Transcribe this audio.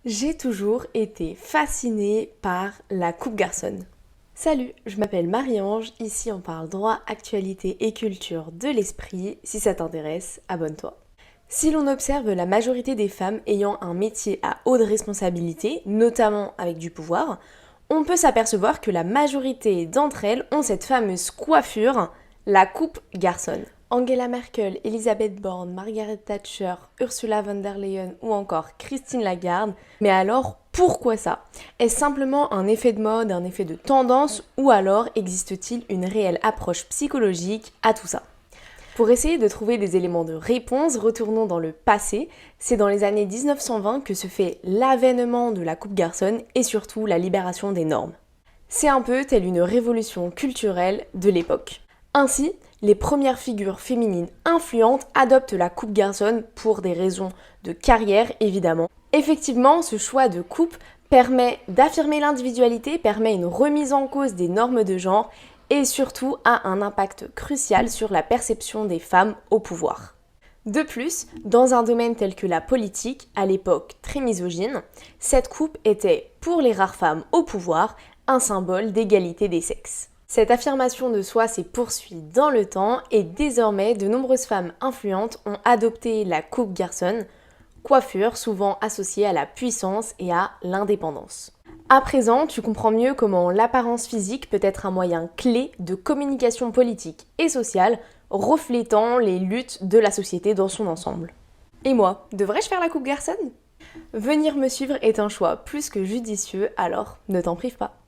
J'ai toujours été fascinée par la coupe garçonne. Salut, je m'appelle Marie-Ange, ici on parle droit, actualité et culture de l'esprit. Si ça t'intéresse, abonne-toi. Si l'on observe la majorité des femmes ayant un métier à haute responsabilité, notamment avec du pouvoir, on peut s'apercevoir que la majorité d'entre elles ont cette fameuse coiffure, la coupe garçonne. Angela Merkel, Elisabeth Borne, Margaret Thatcher, Ursula von der Leyen ou encore Christine Lagarde. Mais alors, pourquoi ça? Est-ce simplement un effet de mode, un effet de tendance ou alors existe-t-il une réelle approche psychologique à tout ça? Pour essayer de trouver des éléments de réponse, retournons dans le passé. C'est dans les années 1920 que se fait l'avènement de la coupe garçonne et surtout la libération des normes. C'est un peu telle une révolution culturelle de l'époque. Ainsi, les premières figures féminines influentes adoptent la coupe garçonne pour des raisons de carrière évidemment. Effectivement, ce choix de coupe permet d'affirmer l'individualité, permet une remise en cause des normes de genre et surtout a un impact crucial sur la perception des femmes au pouvoir. De plus, dans un domaine tel que la politique, à l'époque très misogyne, cette coupe était, pour les rares femmes au pouvoir, un symbole d'égalité des sexes. Cette affirmation de soi s'est poursuivie dans le temps et désormais de nombreuses femmes influentes ont adopté la coupe garçonne, coiffure souvent associée à la puissance et à l'indépendance. À présent, tu comprends mieux comment l'apparence physique peut être un moyen clé de communication politique et sociale, reflétant les luttes de la société dans son ensemble. Et moi, devrais-je faire la coupe garçonne? Venir me suivre est un choix plus que judicieux, alors ne t'en prive pas.